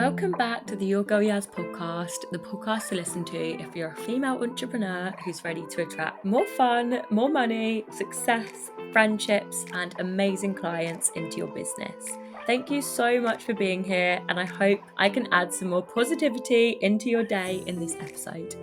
Welcome back to the Your Girl Yaz podcast, the podcast to listen to if you're a female entrepreneur who's ready to attract more fun, more money, success, friendships, and amazing clients into your business. Thank you so much for being here, and I hope I can add some more positivity into your day in this episode.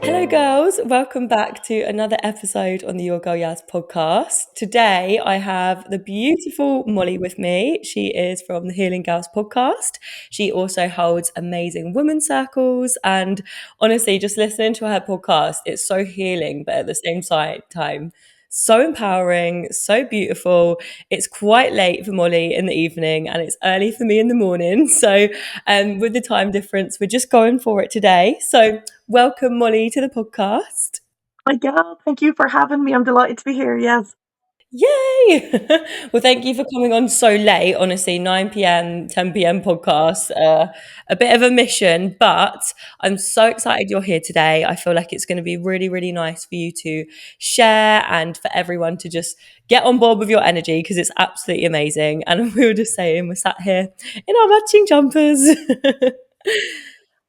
Hello girls, welcome back to another episode on the Your Girl Yaz podcast. Today I have the beautiful Molly with me. She is from the Healing Gals podcast. She also holds amazing women's circles, and honestly, just listening to her podcast, it's so healing, but at the same time, so empowering, so beautiful. It's quite late for Molly in the evening and it's early for me in the morning. So with the time difference, we're just going for it today. So welcome, Molly, to the podcast. Hi, gal. Thank you for having me. I'm delighted to be here. Yes. Yay! Well, thank you for coming on so late. Honestly, 9 p.m., 10 p.m. podcast, a bit of a mission, but I'm so excited you're here today. I feel like it's going to be really, really nice for you to share and for everyone to just get on board with your energy because it's absolutely amazing. And we were just saying, we're sat here in our matching jumpers.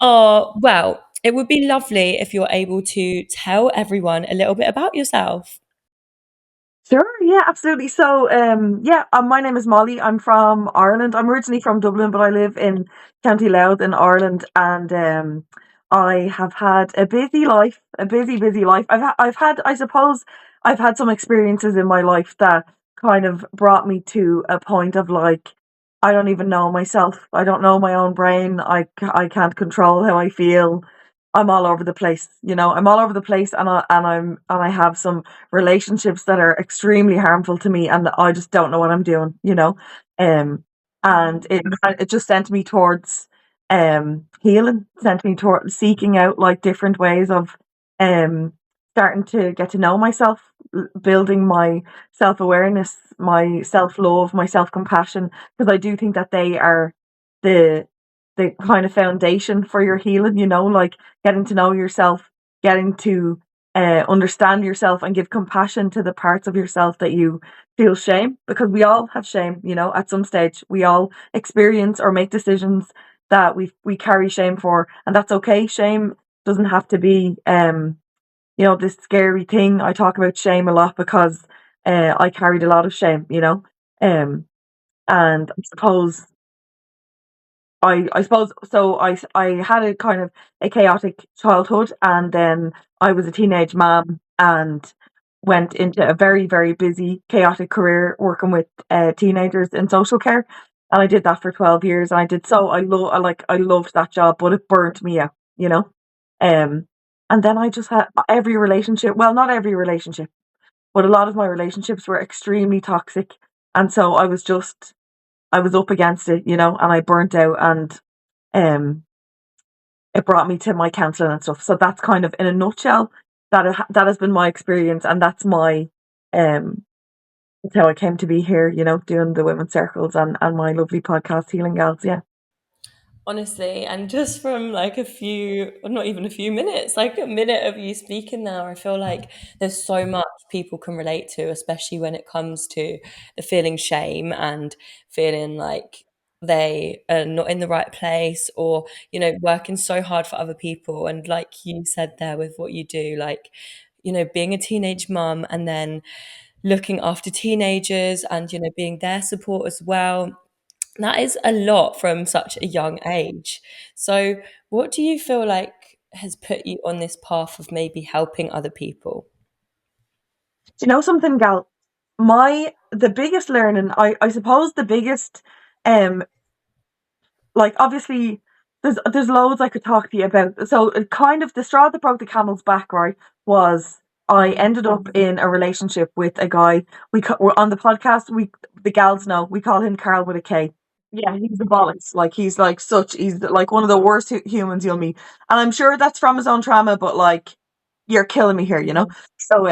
Oh, well, it would be lovely if you're able to tell everyone a little bit about yourself. Sure. Yeah, absolutely. So, my name is Molly. I'm from Ireland. I'm originally from Dublin, but I live in County Louth in Ireland, and I have had a busy life, a busy life. I suppose, I've had some experiences in my life that kind of brought me to a point of like, I don't even know myself. I don't know my own brain. I can't control how I feel. I'm all over the place, I'm all over the place, and I have some relationships that are extremely harmful to me, and I just don't know what I'm doing. And it just sent me towards healing, sent me towards seeking out like different ways of um starting to get to know myself, building my self-awareness, my self-love, my self-compassion, because I do think that they are the kind of foundation for your healing, like getting to know yourself, getting to understand yourself and give compassion to the parts of yourself that you feel shame, because we all have shame, at some stage. We all experience or make decisions that we carry shame for, and that's okay. Shame doesn't have to be this scary thing. I talk about shame a lot because I carried a lot of shame, and I suppose so. I had a kind of a chaotic childhood, and then I was a teenage mom and went into a very, very busy, chaotic career working with teenagers in social care, and I did that for 12 years. And I did so I loved that job, but it burnt me out, Um, and then I just had every relationship. Well, not every relationship, but a lot of my relationships were extremely toxic, and so I was up against it, and I burnt out, and um, it brought me to my counselling and stuff. So that's kind of in a nutshell that has been my experience, and um, that's how I came to be here, doing the women's circles and my lovely podcast, Healing Gals. Yeah. Honestly, and just from like a few, or not even a few minutes, like a minute of you speaking now, I feel like there's so much people can relate to, especially when it comes to the feeling shame and feeling like they are not in the right place, or, working so hard for other people. And like you said there with what you do, like, being a teenage mum and then looking after teenagers and, being their support as well, that is a lot from such a young age. So, what do you feel like has put you on this path of maybe helping other people? Do you know something, Gal? The biggest learning, I suppose the biggest, um, like obviously there's loads I could talk to you about. So it kind of the straw that broke the camel's back, right, was I ended up in a relationship with a guy. We're on the podcast. The gals know we call him Carl with a K. Yeah, he's the bollocks. Like he's like one of the worst humans you'll meet. And I'm sure that's from his own trauma, but like you're killing me here. So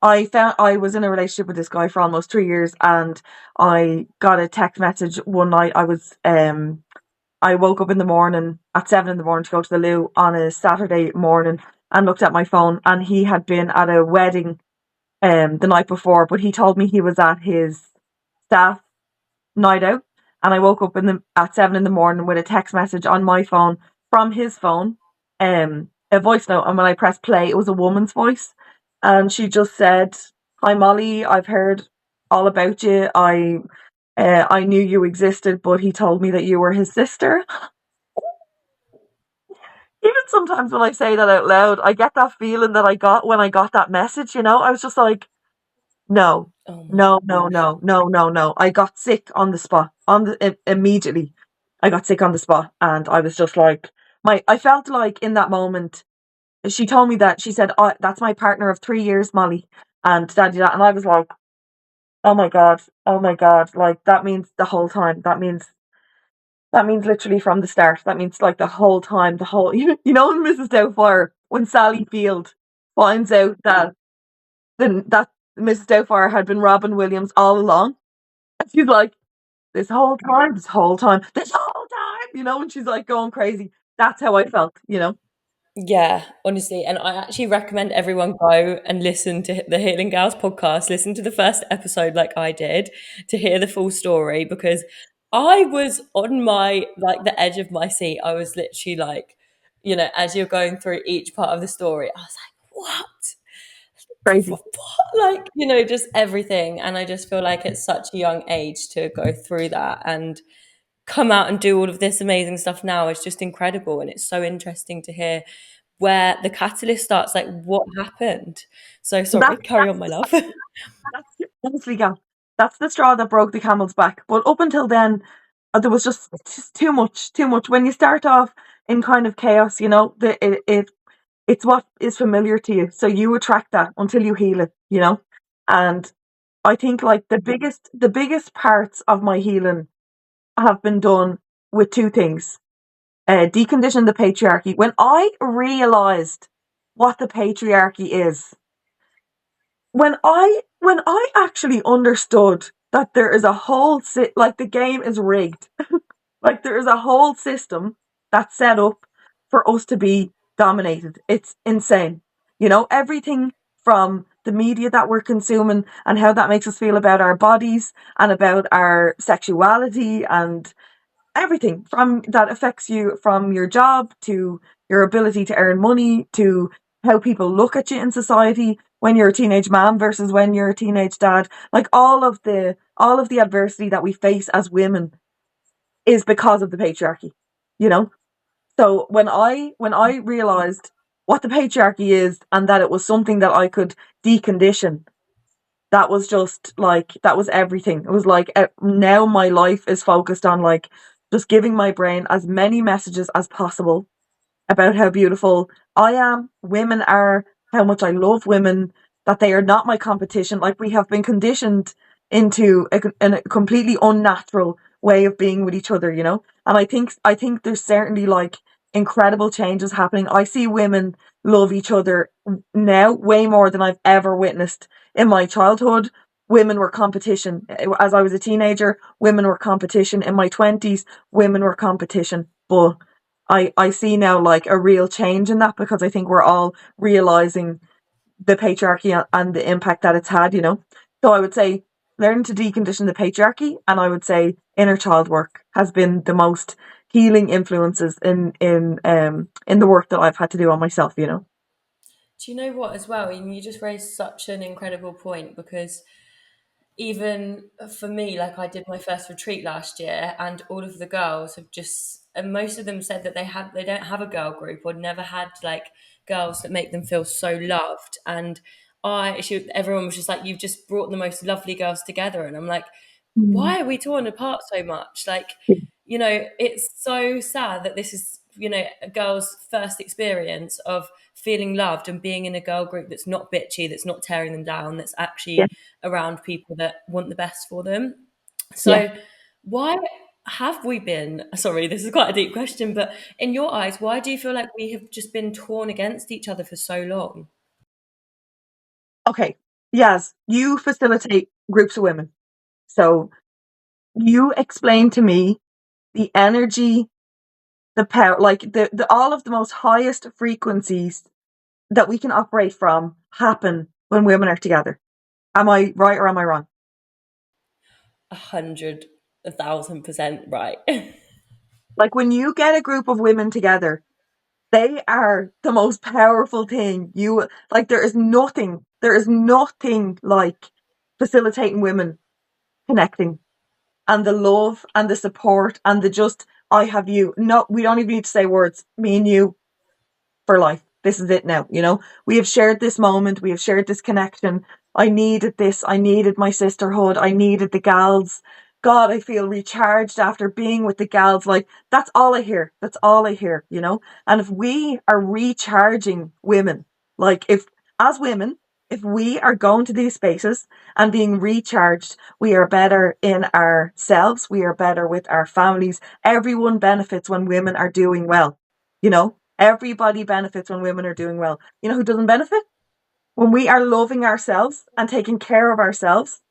I was in a relationship with this guy for almost 3 years, and I got a text message one night. I woke up in the morning at 7 in the morning to go to the loo on a Saturday morning, and looked at my phone, and he had been at a wedding the night before, but he told me he was at his staff night out, and I woke up at 7 in the morning with a text message on my phone from his phone, a voice note, and when I pressed play, it was a woman's voice, and she just said, "Hi Molly, I've heard all about you. I knew you existed, but he told me that you were his sister." Even sometimes when I say that out loud, I get that feeling that I got when I got that message. I was just like, no, Oh my no, no, gosh. no, no, no, no. I got sick on the spot, immediately. I got sick on the spot, and I was just like, I felt like in that moment, she told me that she said, "Oh, that's my partner of 3 years, Molly," and daddy that, and I was like, oh my god, like that means the whole time. That means literally from the start. That means like the whole time, the whole in Mrs. Doubtfire when Sally Field finds out that Mrs. Doubtfire had been Robin Williams all along. And she's like, this whole time, this whole time, this whole time, and she's like going crazy. That's how I felt. Yeah, honestly, and I actually recommend everyone go and listen to the Healing Gals podcast. Listen to the first episode like I did to hear the full story because I was on my like the edge of my seat. I was literally like, as you're going through each part of the story, I was like, what? Crazy. What? Like, just everything. And I just feel like it's such a young age to go through that and come out and do all of this amazing stuff now is just incredible. And it's so interesting to hear where the catalyst starts, like what happened. So sorry, That, carry on, my love. that's honestly, Gal, that's the straw that broke the camel's back. But up until then, there was just too much, too much. When you start off in kind of chaos, it's what is familiar to you. So you attract that until you heal it. And I think like the biggest parts of my healing have been done with two things. Decondition the patriarchy. When I realized what the patriarchy is, when I actually understood that there is a whole like the game is rigged. Like there is a whole system that's set up for us to be dominated. It's insane. Everything from the media that we're consuming and how that makes us feel about our bodies and about our sexuality and everything from that affects you, from your job to your ability to earn money to how people look at you in society when you're a teenage mom versus when you're a teenage dad. Like all of the adversity that we face as women is because of the patriarchy, you know? So when I realized what the patriarchy is and that it was something that I could decondition, that was just like that was everything. It was like now my life is focused on like just giving my brain as many messages as possible about how beautiful I am, women are, how much I love women, that they are not my competition. Like we have been conditioned into a completely unnatural way of being with each other. And I think there's certainly like incredible changes happening. I see women love each other now way more than I've ever witnessed in my childhood. Women were competition. As I was a teenager, women were competition. In my 20s, women were competition. But I see now like a real change in that because I think we're all realizing the patriarchy and the impact that it's had. So I would say learn to decondition the patriarchy, and I would say inner child work has been the most healing influences in the work that I've had to do on myself. Do you know what, as well? And you just raised such an incredible point because even for me, like I did my first retreat last year, and all of the girls have just, and most of them said that they don't have a girl group or never had like girls that make them feel so loved. And everyone was just like, you've just brought the most lovely girls together, and I'm like, Mm. why are we torn apart so much? Like, it's so sad that this is, a girl's first experience of feeling loved and being in a girl group that's not bitchy, that's not tearing them down, that's Yeah, actually around people that want the best for them. yeah. So, why have we been? Sorry, this is quite a deep question, but in your eyes, why do you feel like we have just been torn against each other for so long? Okay. Yes, you facilitate groups of women. So you explain to me the energy, the power, like the all of the most highest frequencies that we can operate from happen when women are together. Am I right or am I wrong? 100%. 1,000% right. Like when you get a group of women together, they are the most powerful thing. You like there is nothing like facilitating women connecting and the love and the support and the just I have you. No, we don't even need to say words. Me and you for life. This is it now, you know? We have shared this moment, we have shared this connection. I needed this. I needed my sisterhood. I needed the gals. God, I feel recharged after being with the gals. Like, that's all I hear. That's all I hear, you know? And if we are recharging women, like, if, as women, if we are going to these spaces and being recharged, we are better in ourselves. We are better with our families. Everyone benefits when women are doing well, you know? Everybody benefits when women are doing well. You know who doesn't benefit? When we are loving ourselves and taking care of ourselves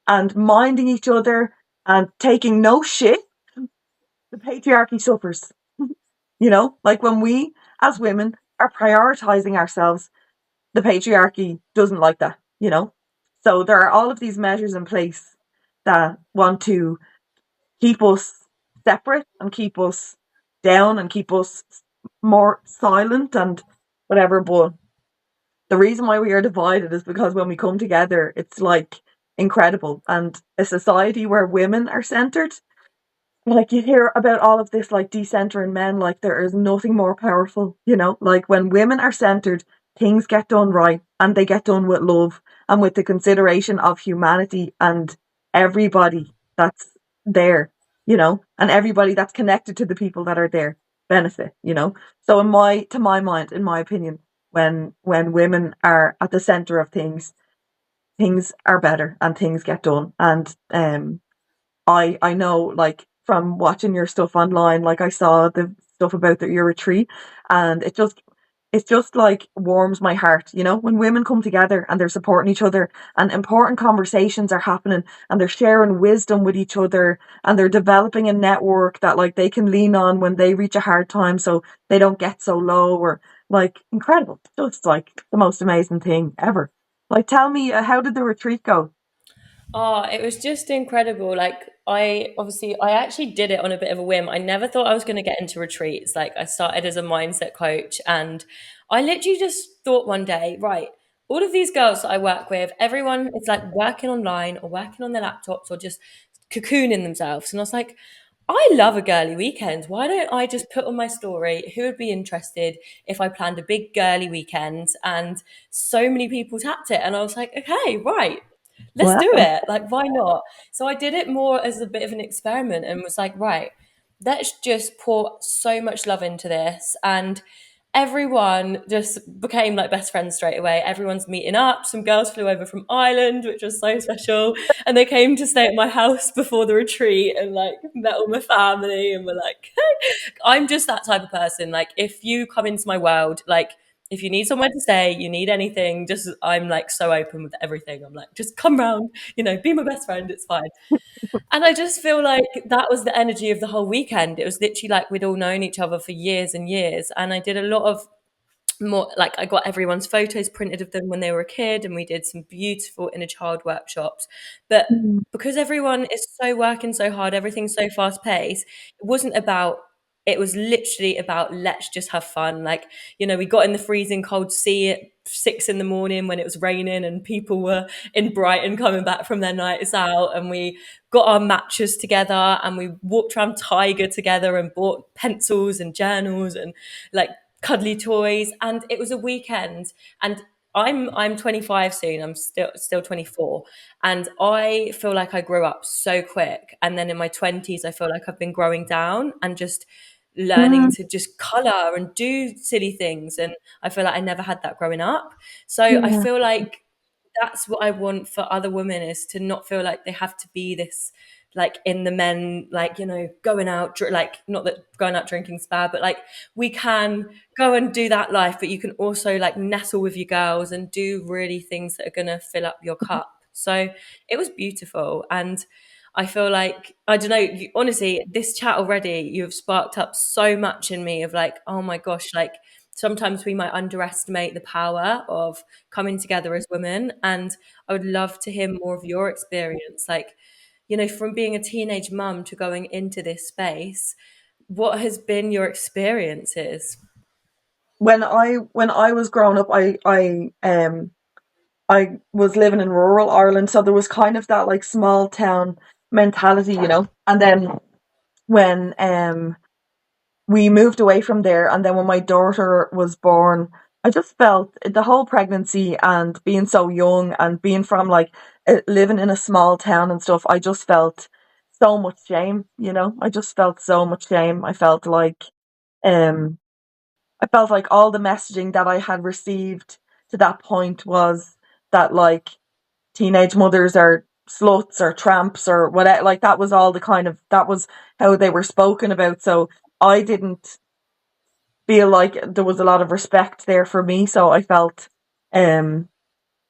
and minding each other and taking no shit, the patriarchy suffers. You know, like when we as women are prioritizing ourselves, the patriarchy doesn't like that, you know? So there are all of these measures in place that want to keep us separate and keep us down and keep us more silent and whatever. But the reason why we are divided is because when we come together, it's like incredible. And a society where women are centered, like you hear about all of this like decentering men, like there is nothing more powerful, you know? Like when women are centered, things get done right and they get done with love and with the consideration of humanity and everybody that's there, you know, and everybody that's connected to the people that are there benefit, you know. So in my to my mind, in my opinion, when women are at the center of things, things are better and things get done. And I know like from watching your stuff online, like I saw the stuff about your retreat, and it just like warms my heart, you know, when women come together and they're supporting each other and important conversations are happening and they're sharing wisdom with each other and they're developing a network that like they can lean on when they reach a hard time so they don't get so low or like incredible. Just like the most amazing thing ever. Like tell me, how did the retreat go? Oh, it was just incredible. Like I actually did it on a bit of a whim. I never thought I was going to get into retreats. Like I started as a mindset coach and I literally just thought one day, right, all of these girls that I work with, everyone is like working online or working on their laptops or just cocooning themselves. And I was like, I love a girly weekend. Why don't I just put on my story who would be interested if I planned a big girly weekend? And so many people tapped it. And I was like, okay, right, let's do Wow. it. Like, why not? So I did it more as a bit of an experiment and was like, right, let's just pour so much love into this. And everyone just became like best friends straight away. Everyone's meeting up. Some girls flew over from Ireland, which was so special. And they came to stay at my house before the retreat and like met all my family and were like, hey. I'm just that type of person. Like, if you come into my world, like, if you need somewhere to stay, you need anything, just I'm like so open with everything. I'm like, just come round, be my best friend, it's fine. And I just feel like that was the energy of the whole weekend. It was literally like we'd all known each other for years and years. And I did a lot of more like I got everyone's photos printed of them when they were a kid, and we did some beautiful inner child workshops. But Mm. because everyone is so working so hard, everything's so fast paced, it was literally about let's just have fun. Like, we got in the freezing cold sea at 6 in the morning when it was raining and people were in Brighton coming back from their nights out, and we got our matches together and we walked around Tiger together and bought pencils and journals and like cuddly toys. And it was a weekend, and I'm 25 soon. I'm still 24, and I feel like I grew up so quick. And then in my 20s, I feel like I've been growing down and just learning Mm, to just color and do silly things. And I feel like I never had that growing up. So I yeah. feel like that's what I want for other women, is to not feel like they have to be this like in the men, like, going out, like, not that going out drinking's bad, but like we can go and do that life, but you can also like nestle with your girls and do really things that are going to fill up your cup. So it was beautiful. And I feel like, I don't know, honestly, this chat already, you've sparked up so much in me of like, oh my gosh, like sometimes we might underestimate the power of coming together as women. And I would love to hear more of your experience. Like, from being a teenage mum to going into this space, what has been your experiences? When I was growing up, I was living in rural Ireland, so there was kind of that like small town mentality, And then when we moved away from there, and then when my daughter was born, I just felt the whole pregnancy and being so young and being from like living in a small town and stuff. I just felt so much shame. I just felt so much shame. Um I felt like all the messaging that I had received to that point was that like teenage mothers are sluts or tramps or whatever. Like that was how they were spoken about. So I didn't feel like there was a lot of respect there for me. So um,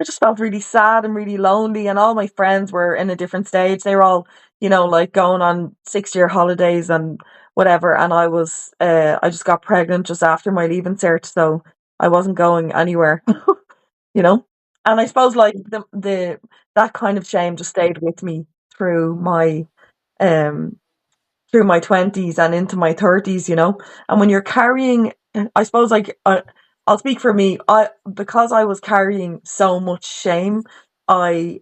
I just felt really sad and really lonely. And all my friends were in a different stage. They were all, like going on 6 year holidays and whatever. And I just got pregnant just after my leaving cert. So I wasn't going anywhere, you know? And I suppose like that kind of shame just stayed with me through um, my 20s and into my 30s. And when you're carrying, I suppose like I'll speak for me. Because I was carrying so much shame, I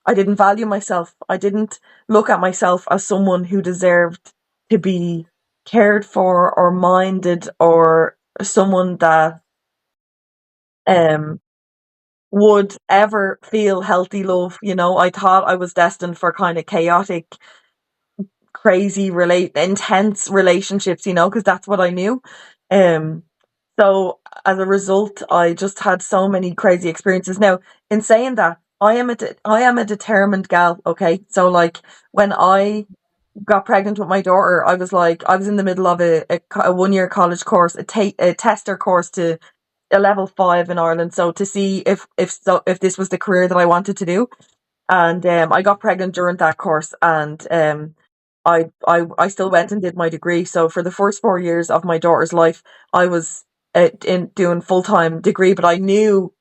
didn't value myself. I didn't look at myself as someone who deserved to be cared for or minded, or someone that um would ever feel healthy love. I thought I was destined for kind of chaotic, crazy, intense relationships, because that's what I knew. Um, so as a result, I just had so many crazy experiences. Now, in saying that, I am a determined gal. Okay, so like when I got pregnant with my daughter, I was in the middle of a 1 year college course, a tester course to a level 5 in Ireland. So to see if this was the career that I wanted to do. And I got pregnant during that course, and I still went and did my degree. So for the first 4 years of my daughter's life, I was in doing full time degree. But I knew,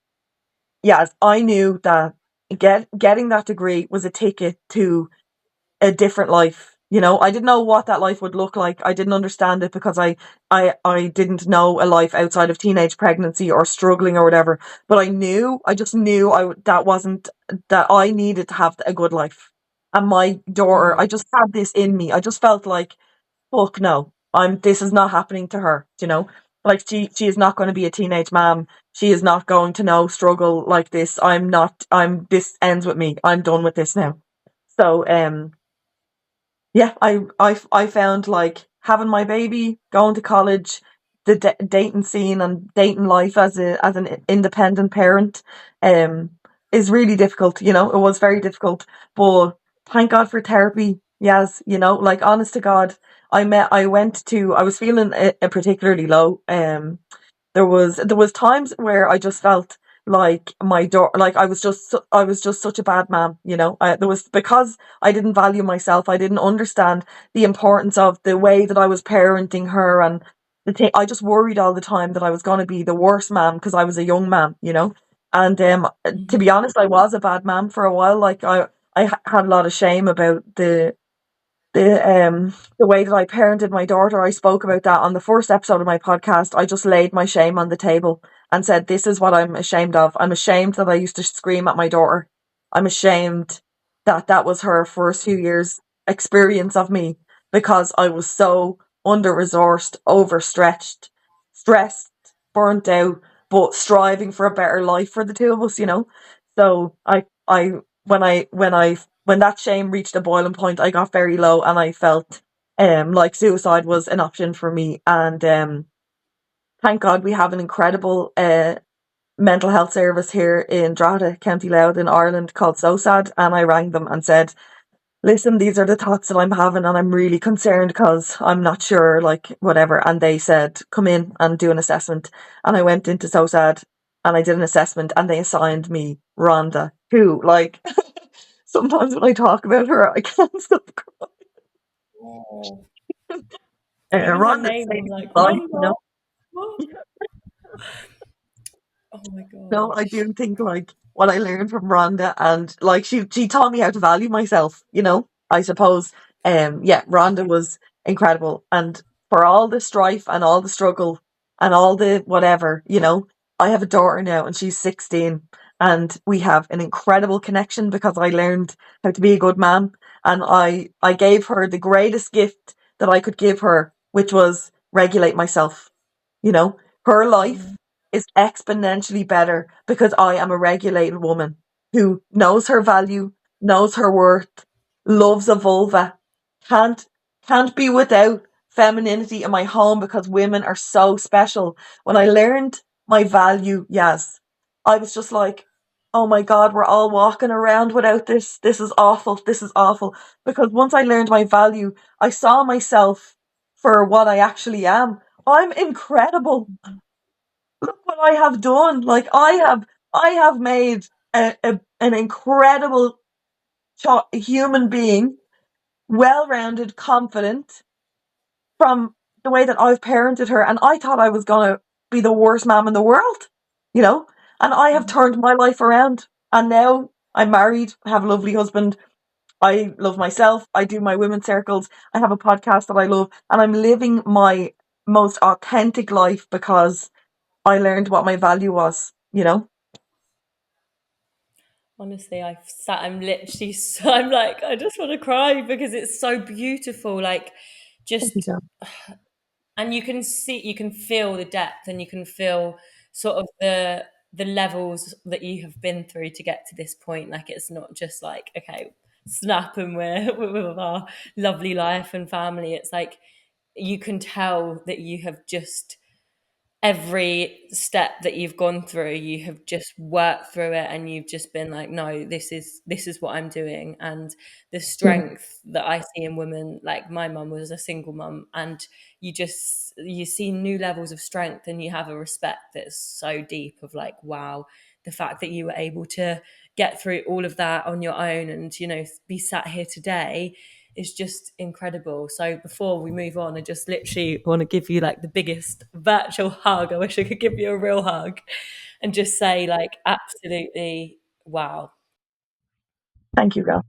yes, I knew that getting that degree was a ticket to a different life. I didn't know what that life would look like. I didn't understand it because I didn't know a life outside of teenage pregnancy or struggling or whatever. But I just knew that wasn't, that I needed to have a good life. And my daughter, Mm. I just had this in me. I just felt like, fuck no, this is not happening to her. Like she is not going to be a teenage mom. She is not going to know struggle like this. This ends with me. I'm done with this now. So, yeah, I found like having my baby, going to college, the dating scene and dating life as an independent parent, um, is really difficult. It was very difficult, but thank God for therapy. Yes, like honest to God, I was feeling particularly low. There was times where I just felt like my daughter, like I was just such a bad mom. There was, because I didn't value myself. I didn't understand the importance of the way that I was parenting her, and the thing. I just worried all the time that I was going to be the worst mom because I was a young mom. And to be Mhm. honest, I was a bad mom for a while. Like had a lot of shame about the way that I parented my daughter. I spoke about that on the first episode of my podcast. I just laid my shame on the table and said, this is what I'm ashamed of. I'm ashamed that I used to scream at my daughter. I'm ashamed that that was her first few years experience of me, because I was so under resourced, overstretched, stressed, burnt out, but striving for a better life for the two of us. So I when that shame reached a boiling point, I got very low, and I felt like suicide was an option for me. And thank God we have an incredible mental health service here in Drogheda, County Louth in Ireland, called SOSAD. And I rang them and said, listen, these are the thoughts that I'm having, and I'm really concerned because I'm not sure, like whatever. And they said, come in and do an assessment. And I went into SOSAD and I did an assessment, and they assigned me Rhonda, who, like, sometimes when I talk about her, I can't stop crying. Oh. Even her Rhonda name, I'm saved like, my life, you know. Rhonda. What? Oh my No, gosh. I do think like what I learned from Rhonda, and like she taught me how to value myself, you know. I suppose yeah, Rhonda was incredible, and for all the strife and all the struggle and all the whatever, you know, I have a daughter now and she's 16, and we have an incredible connection because I learned how to be a good man, and I gave her the greatest gift that I could give her, which was regulate myself. You know, her life Mm. is exponentially better because I am a regulated woman who knows her value, knows her worth, loves a vulva, can't can't be without femininity in my home because women are so special. When I learned my value, yes, I was just like, oh my God, we're all walking around without this. This is awful. This is awful. Because once I learned my value, I saw myself for what I actually am. I'm incredible. Look what I have done. Like I have made an incredible human being, well-rounded, confident from the way that I've parented her. And I thought I was gonna be the worst mom in the world, you know. And I have turned my life around. And now I'm married, I have a lovely husband. I love myself. I do my women's circles. I have a podcast that I love, and I'm living my most authentic life because I learned what my value was, you know? Honestly, I'm literally so, I'm like, I just want to cry because it's so beautiful. Like, Thank you, just, Jan. and you can see, you can feel the depth, and you can feel sort of the levels that you have been through to get to this point. Like, it's not just like, okay, snap and we're with our lovely life and family. It's like you can tell that you have just, every step that you've gone through, you have just worked through it, and you've just been like, no, this is what I'm doing. And the Yeah. strength that I see in women, like my mum was a single mum, and you see new levels of strength, and you have a respect that's so deep of like, wow, the fact that you were able to get through all of that on your own, and be sat here today is just incredible. So before we move on, I just literally want to give you like the biggest virtual hug. I wish I could give you a real hug and just say like, absolutely, wow. Thank you, girl.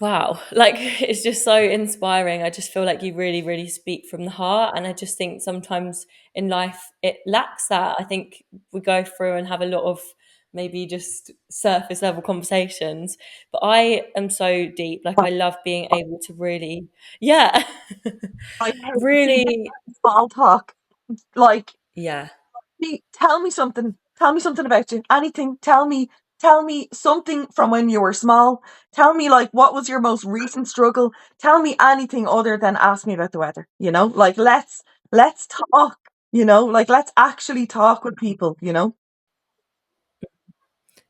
Wow. Like, it's just so inspiring. I just feel like you really, really speak from the heart. And I just think sometimes in life it lacks that. I think we go through and have a lot of maybe just surface level conversations. But I am so deep. Like, I love being able to really, yeah, I hate really, small talk. Like, yeah. tell me something. Tell me something about you. Anything. Tell me something from when you were small. Tell me like what was your most recent struggle. Tell me anything other than ask me about the weather, you know? Like let's talk, you know? Like let's actually talk with people, you know?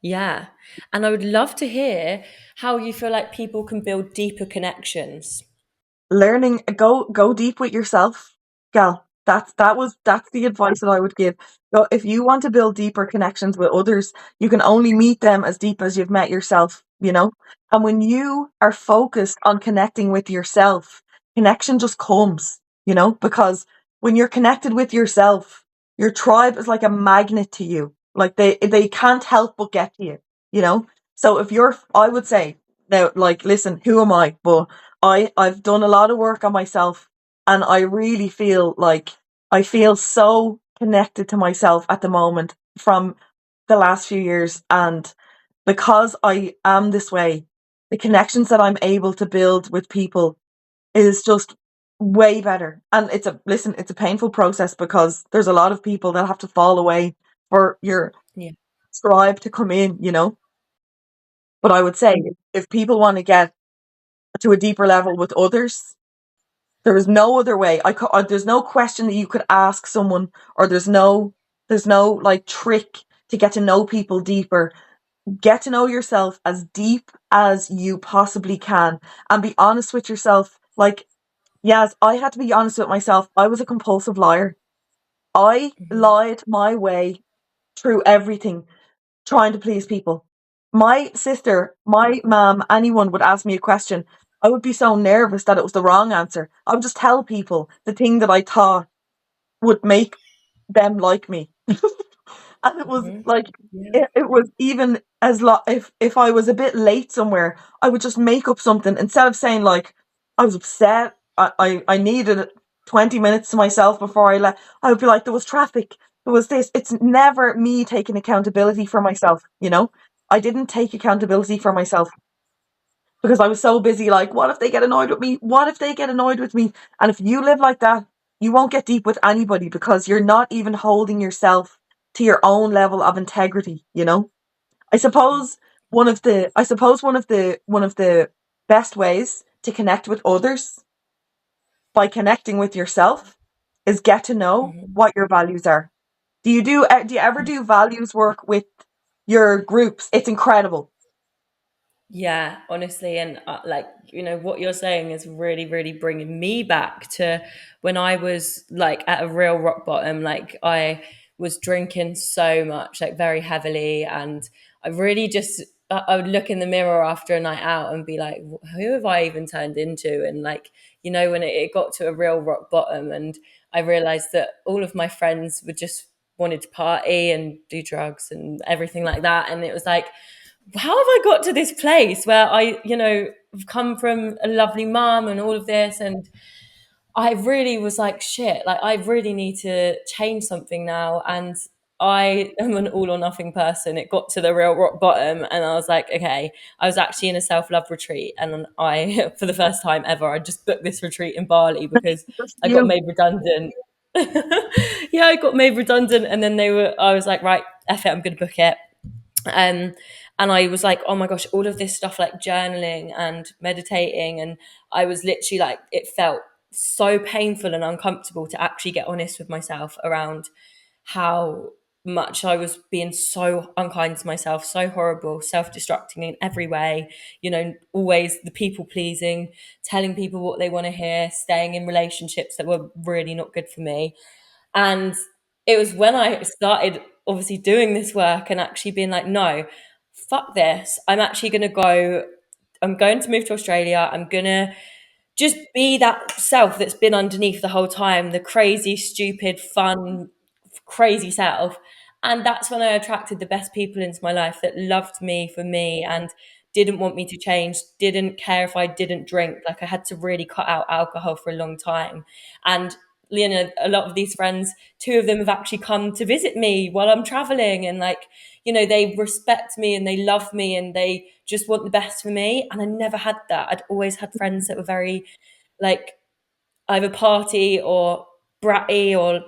Yeah. And I would love to hear how you feel like people can build deeper connections. Learning, go deep with yourself, gal. That's the advice that I would give. Go, if you want to build deeper connections with others, you can only meet them as deep as you've met yourself, you know. And when you are focused on connecting with yourself, connection just comes, you know, because when you're connected with yourself, your tribe is like a magnet to you. Like they can't help but get to you, you know. So if you're, I would say now, like, listen, who am I? But I've done a lot of work on myself, and I really feel like I feel so connected to myself at the moment from the last few years. And because I am this way, the connections that I'm able to build with people is just way better. And it's a painful process because there's a lot of people that have to fall away for your Yeah. tribe to come in, you know. But I would say if people want to get to a deeper level with others, there is no other way. There's no question that you could ask someone, or there's no like trick to get to know people deeper. Get to know yourself as deep as you possibly can, and be honest with yourself. Like, yes, I had to be honest with myself. I was a compulsive liar. I Mhm. lied my way through everything, trying to please people. My sister, my mom, anyone would ask me a question. I would be so nervous that it was the wrong answer. I would just tell people the thing that I thought would make them like me. And it was Mhm. like Yeah. it was even as if I was a bit late somewhere, I would just make up something instead of saying like I was upset. I needed 20 minutes to myself before I left. I would be like, there was traffic. There was this. It's never me taking accountability for myself. I didn't take accountability for myself because I was so busy. Like, what if they get annoyed with me? What if they get annoyed with me? And if you live like that, you won't get deep with anybody because you're not even holding yourself to your own level of integrity. I suppose one of the best ways to connect with others by connecting with yourself is get to know Mhm. what your values are. Do you ever do values work with your groups? It's incredible. Yeah, honestly, and like what you're saying is really, really bringing me back to when I was like at a real rock bottom. Like I was drinking so much, like very heavily, and I really just I would look in the mirror after a night out and be like, who have I even turned into? And like when it got to a real rock bottom, and I realized that all of my friends would just wanted to party and do drugs and everything like that, and it was like how have I got to this place where have come from a lovely mum and all of this, and I really was like, shit, like I really need to change something now. And I am an all or nothing person. It got to the real rock bottom, and I was like, okay, I was actually in a self love retreat, and for the first time ever, I just booked this retreat in Bali because Just I got you. made redundant. Yeah, I got made redundant, and then I was like, right, F it, I'm going to book it. um and I was like, oh my gosh, all of this stuff like journaling and meditating, and I was literally like, it felt so painful and uncomfortable to actually get honest with myself around how much I was being so unkind to myself, so horrible, self-destructing in every way, always the people pleasing, telling people what they want to hear, staying in relationships that were really not good for me. And it was when I started obviously doing this work and actually being like, no, fuck this. I'm going to move to Australia. I'm going to just be that self that's been underneath the whole time, the crazy, stupid, fun, crazy self. And that's when I attracted the best people into my life that loved me for me and didn't want me to change, didn't care if I didn't drink. Like I had to really cut out alcohol for a long time. And a lot of these friends, two of them have actually come to visit me while I'm traveling, and like, they respect me and they love me and they just want the best for me. And I never had that. I'd always had friends that were very like either party or bratty, or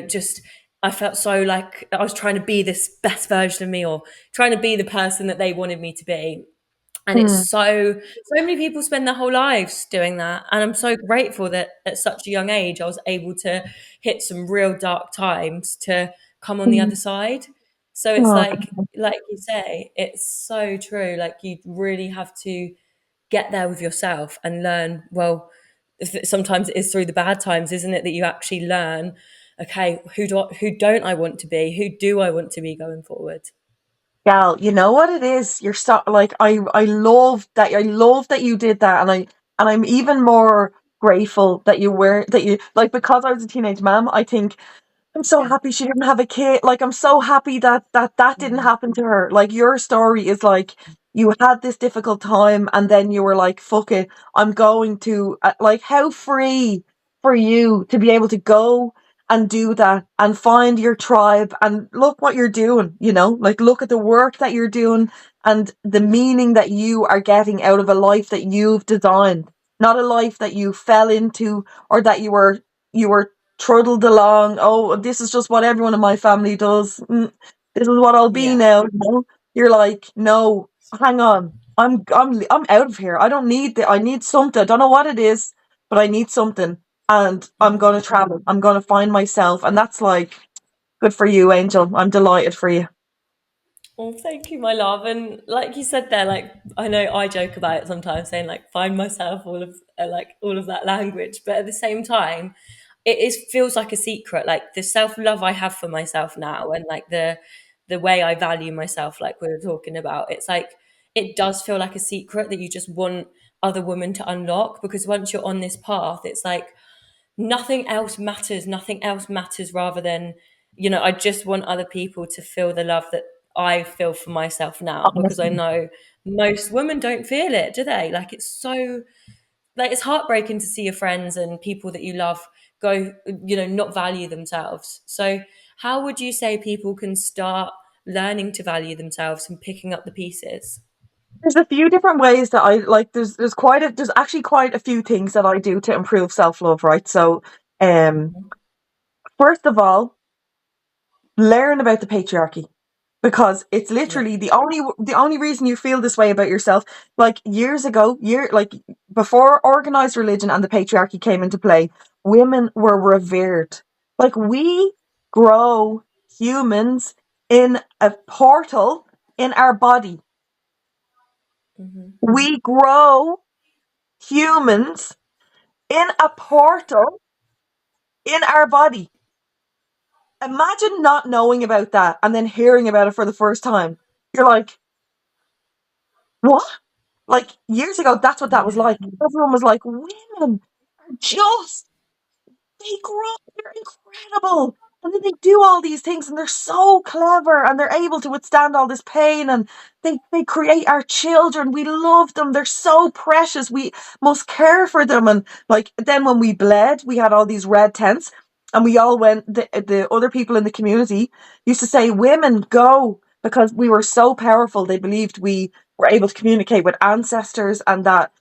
just I felt so like I was trying to be this best version of me, or trying to be the person that they wanted me to be. And it's Hmm. so many people spend their whole lives doing that, and I'm so grateful that at such a young age I was able to hit some real dark times to come on the Hmm. other side. So it's Oh, like you say, it's so true. Like you really have to get there with yourself and learn. Well, sometimes it is through the bad times, isn't it, that you actually learn, okay, who don't I want to be, who do I want to be going forward. gal, you know what it is? You're so like I love that. I love that you did that, and I'm even more grateful that you were that you like because I was a teenage mom. I think I'm so Yeah. happy she didn't have a kid. Like I'm so happy that didn't Mm. happen to her. Like your story is like you had this difficult time and then you were like, fuck it, I'm going to like how free for you to be able to go and do that and find your tribe and look what you're doing. Like look at the work that you're doing and the meaning that you are getting out of a life that you've designed, not a life that you fell into or that you were truddled along. Oh, this is just what everyone in my family does. This is what I'll be Yeah. now. You're like, no, hang on. I'm out of here. I don't need the. I need something. I don't know what it is, but I need something, and I'm Mhm. gonna travel. I'm gonna find myself, and that's like good for you, Angel. I'm delighted for you. Well, thank you, my love. And like you said there, like I know I joke about it sometimes, saying like find myself, all of that language, but at the same time, it is feels like a secret. Like the self love I have for myself now, and like the way I value myself, like we were talking about, it's like it does feel like a secret that you just want other women to unlock, because once you're on this path, it's like nothing else matters. Nothing else matters rather than I just want other people to feel the love that I feel for myself now, because I Honestly. know most women don't feel it, do they? Like, it's so, like, it's heartbreaking to see your friends and people that you love go, not value themselves. So how would you say people can start learning to value themselves and picking up the pieces? There's a few different ways that I like. There's actually quite a few things that I do to improve self love. Right. So, um, first of all, learn about the patriarchy, because it's Yeah. literally the only reason you feel this way about yourself. Like years ago, like before organized religion and the patriarchy came into play, women were revered. Like, we grow humans in a portal in our body. Hmm. We grow humans in a portal in our body. Imagine not knowing about that and then hearing about it for the first time. You're like, what? Like, years ago, that's what that was Yeah. like. Everyone was like, women are just, they grow up, they're incredible. And then they do all these things and they're so clever and they're able to withstand all this pain, and they create our children. We love them. They're so precious. We must care for them. And like, then when we bled, we had all these red tents, and we all went, the other people in the community used to say, women go, because we were so powerful. They believed we were able to communicate with ancestors, and that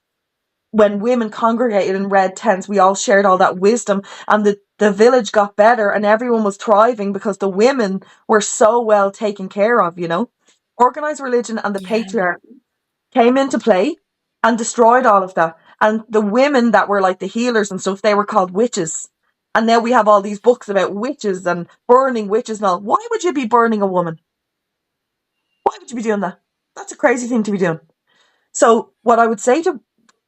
when women congregated in red tents, we all shared all that wisdom, and the village got better and everyone was thriving because the women were so well taken care of. Organized religion and the Yeah. patriarchy came into play and destroyed all of that. And the women that were like the healers and stuff, they were called witches. And now we have all these books about witches and burning witches and all. Why would you be burning a woman? Why would you be doing that? That's a crazy thing to be doing. So what I would say to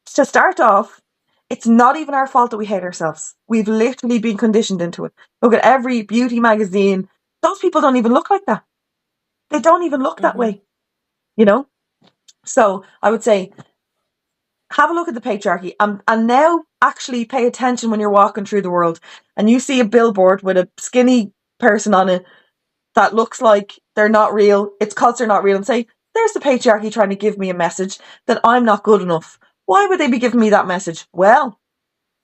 start off, it's not even our fault that we hate ourselves. We've literally been conditioned into it. Look at every beauty magazine. Those people don't even look like that. They don't even look that Hmm. way, you know? So I would say, have a look at the patriarchy, and now actually pay attention when you're walking through the world and you see a billboard with a skinny person on it that looks like they're not real. It's because they're not real, and say, there's the patriarchy trying to give me a message that I'm not good enough. Why would they be giving me that message? Well,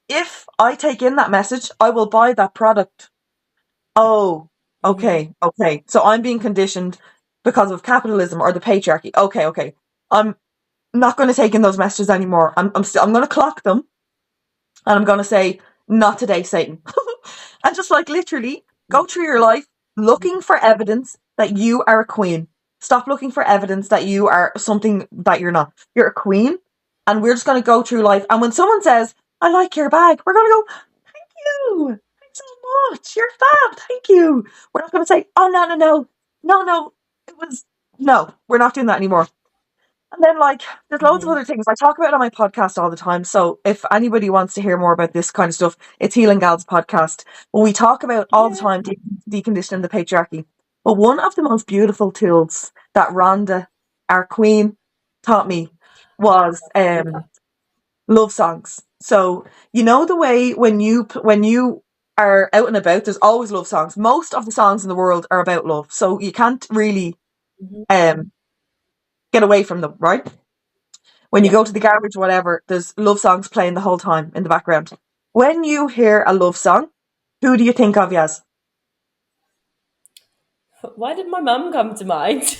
if I take in that message, I will buy that product. Oh, Hmm. okay. So I'm being conditioned because of capitalism or the patriarchy. Okay. I'm not going to take in those messages anymore. I'm going to clock them, and I'm going to say, not today, Satan. And just like literally go through your life looking for evidence that you are a queen. Stop looking for evidence that you are something that you're not. You're a queen, and we're just going to go through life. And when someone says, I like your bag, we're going to go, thank you. Thanks so much. You're fab. Thank you. We're not going to say, oh, no, no, no. No, no. It was, no, we're not doing that anymore. And then, like, there's loads of Hmm. other things. I talk about it on my podcast all the time. So if anybody wants to hear more about this kind of stuff, it's Healing Gal's podcast. But we talk about all the Yeah. time deconditioning the patriarchy. But one of the most beautiful tools that Rhonda, our queen, taught me was love songs. So you know the way when you are out and about, there's always love songs. Most of the songs in the world are about love, so you can't really Hmm. um get away from them, right? When you Yeah. go to the garage, whatever, there's love songs playing the whole time in the background. When you hear a love song, who do you think of, Yaz? Why did my mum come to mind?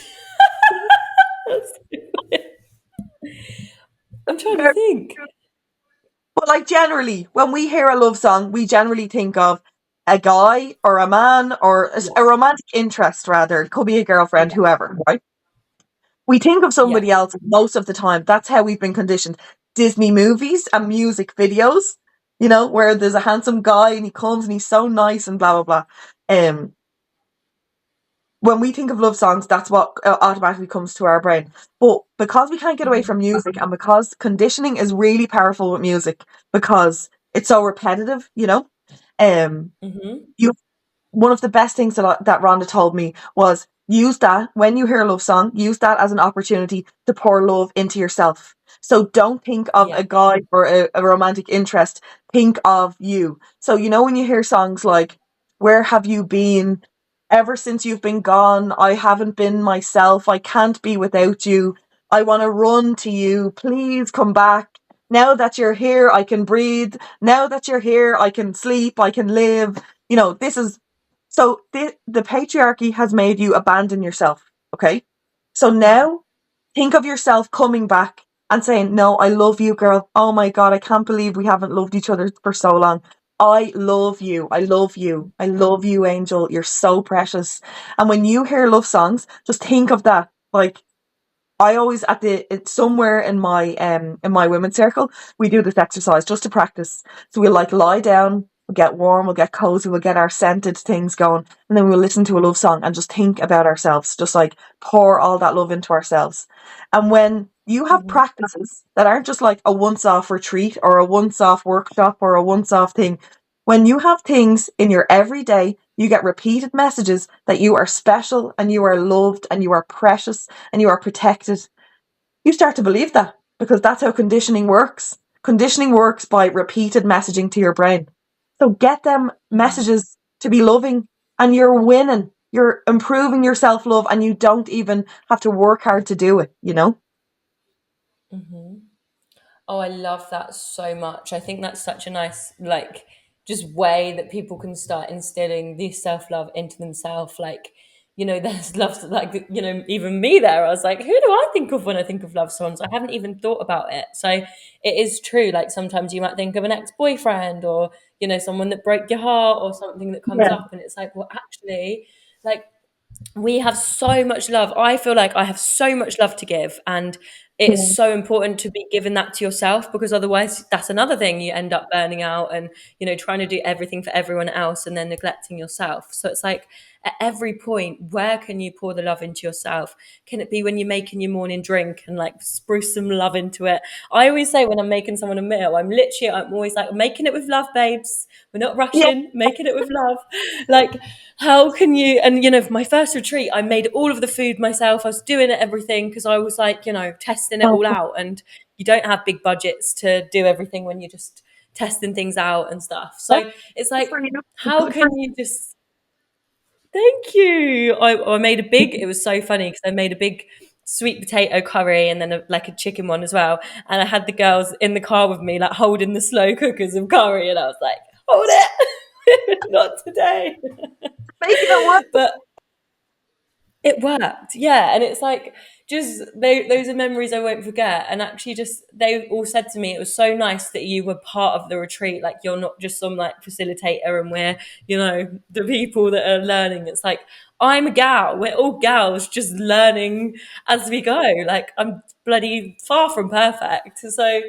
I'm trying to think. But like, generally, when we hear a love song, we generally think of a guy or a man or Yeah. a romantic interest, rather. It could be a girlfriend, Yeah. whoever, right? We think of Yeah. somebody else most of the time. That's how we've been conditioned. Disney movies and music videos, where there's a handsome guy and he comes and he's so nice and blah, blah, blah. When we think of love songs, that's what automatically comes to our brain. But because we can't get away from Hmm. music, and because conditioning is really powerful with music, because it's so repetitive, um, Hmm. you one of the best things that Rhonda told me was, use that when you hear a love song, use that as an opportunity to pour love into yourself. So don't think of Yeah. a guy or a romantic interest. Think of you. So when you hear songs like "Where Have You Been?" ever since you've been gone, I haven't been myself. I can't be without you. I want to run to you. Please come back. Now that you're here, I can breathe. Now that you're here, I can sleep. I can live. This is so the patriarchy has made you abandon yourself. Okay. So now think of yourself coming back and saying, no, I love you, girl. Oh my God, I can't believe we haven't loved each other for so long. I love you. I love you. I love you, Angel. You're so precious. And when you hear love songs, just think of that. Like, I always it's somewhere in my women's circle, we do this exercise just to practice. So we'll like lie down, we'll get warm, we'll get cozy, we'll get our scented things going, and then we'll listen to a love song and just think about ourselves, just like pour all that love into ourselves. And when you have Mhm. practices that aren't just like a once-off retreat or a once-off workshop or a once-off thing, when you have things in your everyday, you get repeated messages that you are special and you are loved and you are precious and you are protected, you start to believe that because that's how conditioning works. Conditioning works by repeated messaging to your brain. So get them Mhm. messages to be loving and you're winning. You're improving your self love and you don't even have to work hard to do it? Mhm. Oh, I love that so much. I think that's such a nice, like, just way that people can start instilling this self love into themselves. Like, there's love, like, even me there, I was like, who do I think of when I think of love songs? I haven't even thought about it. So it is true. Like, sometimes you might think of an ex boyfriend or, someone that broke your heart or something that comes Yeah. up. And it's like, well, actually, like, we have so much love. I feel like I have so much love to give, and it's Yeah. so important to be giving that to yourself, because otherwise that's another thing, you end up burning out and trying to do everything for everyone else and then neglecting yourself. So it's like, at every point, where can you pour the love into yourself? Can it be when you're making your morning drink and like spruce some love into it? I always say, when I'm making someone a meal, I'm always like, making it with love, babes. We're not Yeah. rushing, making it with love. Like, how can you? And for my first retreat, I made all of the food myself. I was doing everything because I was like, testing it Oh, all out. And you don't have big budgets to do everything when you're just testing things out and stuff. yeah. So it's Good like, for you. how Good for can you just? Thank you. I made a big. It you. was so funny because I made a big sweet potato curry and then like a chicken one as well. And I had the girls in the car with me, like holding the slow cookers of curry, and I was like, hold it, not today. Making it work. But it worked, yeah. And it's like, just those are memories I won't forget. And actually, just they all said to me, it was so nice that you were part of the retreat. Like, you're not just some like facilitator and we're, the people that are learning. It's like, I'm a gal. We're all gals just learning as we go. Like, I'm bloody far from perfect. So